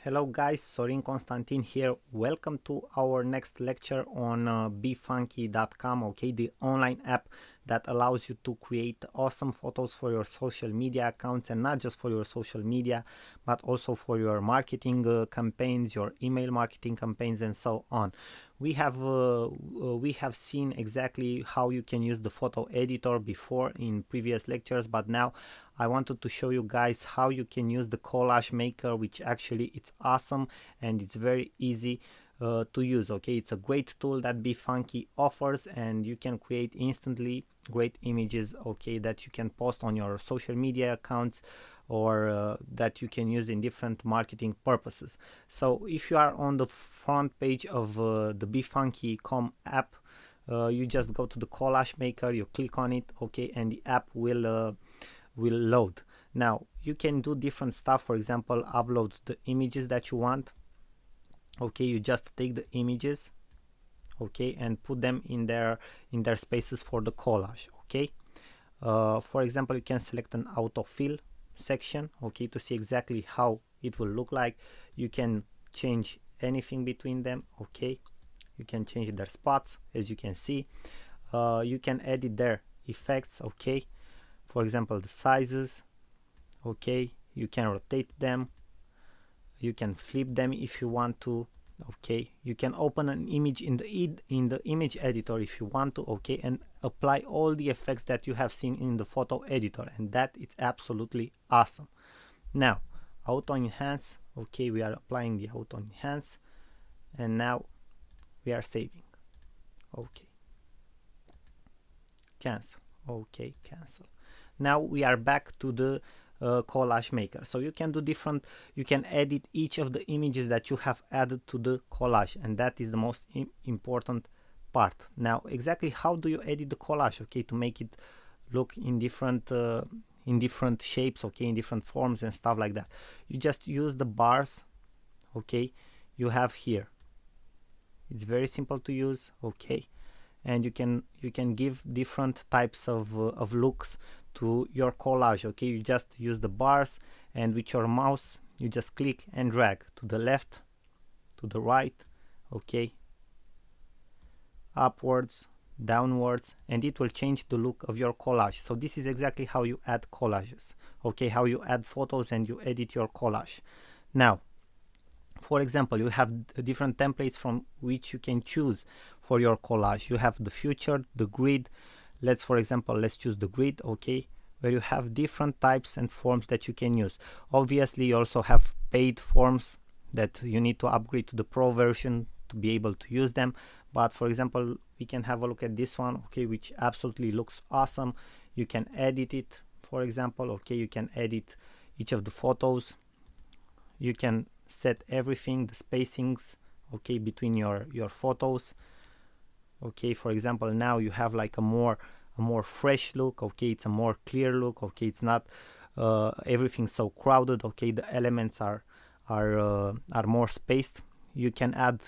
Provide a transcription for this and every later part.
Hello guys, Sorin Constantin here. Welcome to our next lecture on befunky.com, okay, the online app that allows you to create awesome photos for your social media accounts, and not just for your social media, but also for your marketing campaigns, your email marketing campaigns, and so on. We have seen exactly how you can use the photo editor before in previous lectures, but now I wanted to show you guys how you can use the collage maker, which actually it's awesome and it's very easy to use. Okay, it's a great tool that befunky offers, and you can create instantly great images, okay, that you can post on your social media accounts, or that you can use in different marketing purposes. So if you are on the front page of the befunky.com app, you just go to the collage maker, you click on it, okay, and the app will load. Now you can do different stuff. For example, upload the images that you want. Okay, you just take the images, okay, and put them in their spaces for the collage. Okay, for example, you can select an autofill section, okay, to see exactly how it will look like. You can change anything between them, okay. You can change their spots, as you can see. You can edit their effects, okay. For example, the sizes, okay. You can rotate them, you can flip them if you want to, okay. You can open an image in the image editor if you want to, okay, and apply all the effects that you have seen in the photo editor, and that is absolutely awesome. Now auto enhance, okay, we are applying the auto enhance, and now we are saving, okay, cancel, okay, cancel. Now we are back to the collage maker. So you can do different, you can edit each of the images that you have added to the collage, and that is the most important part. Now exactly how do you edit the collage, okay, to make it look in different shapes, okay, in different forms and stuff like that? You just use the bars, okay, you have here. It's very simple to use, okay, and you can give different types of looks to your collage, okay. You just use the bars, and with your mouse you just click and drag to the left, to the right, okay, upwards, downwards, and it will change the look of your collage. So this is exactly how you add collages, okay, how you add photos and you edit your collage. Now for example, you have different templates from which you can choose for your collage. You have the future, the grid. For example, let's choose the grid, okay, where you have different types and forms that you can use. Obviously you also have paid forms that you need to upgrade to the pro version to be able to use them. But for example, we can have a look at this one, okay, which absolutely looks awesome. You can edit it, for example, okay, you can edit each of the photos. You can set everything, the spacings, okay, between your photos, okay. For example, now you have like a more fresh look, okay, it's a more clear look, okay, it's not everything so crowded, okay, the elements are more spaced. You can add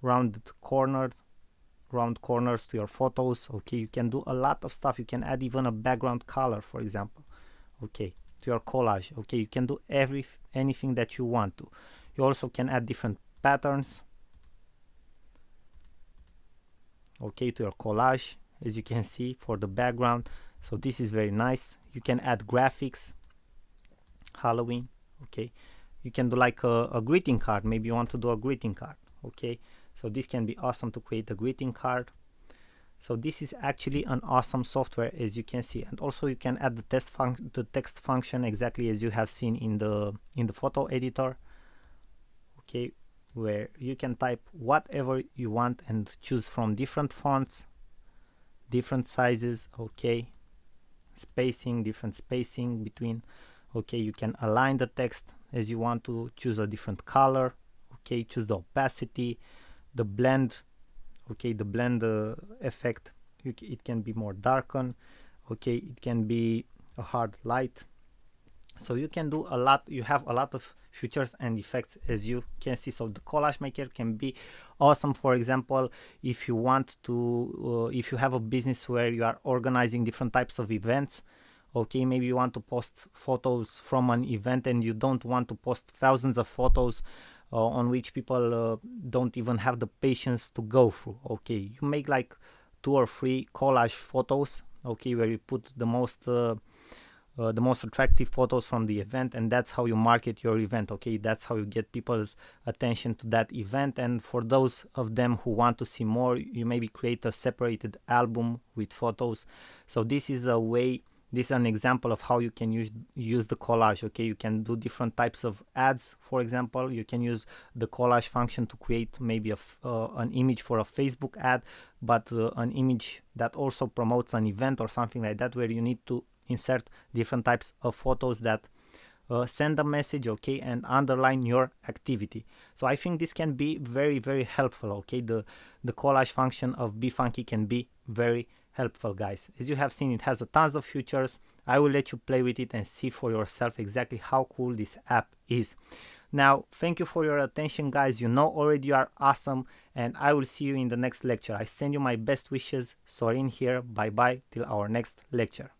round corners to your photos, okay. You can do a lot of stuff. You can add even a background color, for example, okay, to your collage, okay. You can do anything that you want to. You also can add different patterns, okay, to your collage, as you can see, for the background. So this is very nice. You can add graphics, Halloween, okay. You can do like a greeting card. Maybe you want to do a greeting card, okay. So this can be awesome to create a greeting card. So this is actually an awesome software, as you can see. And also you can add the text function exactly as you have seen in the photo editor, okay, where you can type whatever you want and choose from different fonts, different sizes, okay, spacing, different spacing between, okay. You can align the text as you want to, choose a different color, okay, choose the opacity, the blend, okay, the blend effect. It can be more darken, okay, it can be a hard light. So you can do a lot. You have a lot of features and effects, as you can see. So the collage maker can be awesome. For example, if you want to if you have a business where you are organizing different types of events, Okay, maybe you want to post photos from an event and you don't want to post thousands of photos on which people don't even have the patience to go through. Okay, you make like 2 or 3 collage photos, okay, where you put the most attractive photos from the event, and that's how you market your event. Okay, that's how you get people's attention to that event. And for those of them who want to see more, you maybe create a separated album with photos. So this is a way, this is an example of how you can use the collage. Okay, you can do different types of ads. For example, you can use the collage function to create maybe an image for a Facebook ad, but an image that also promotes an event or something like that, where you need to insert different types of photos that send a message, okay, and underline your activity. So I think this can be very, very helpful. Okay, the collage function of BeFunky can be very helpful, guys. As you have seen, it has a tons of features. I will let you play with it and see for yourself exactly how cool this app is. Now, thank you for your attention, guys. You know already you are awesome, and I will see you in the next lecture. I send you my best wishes. Sorin here. Bye bye till our next lecture.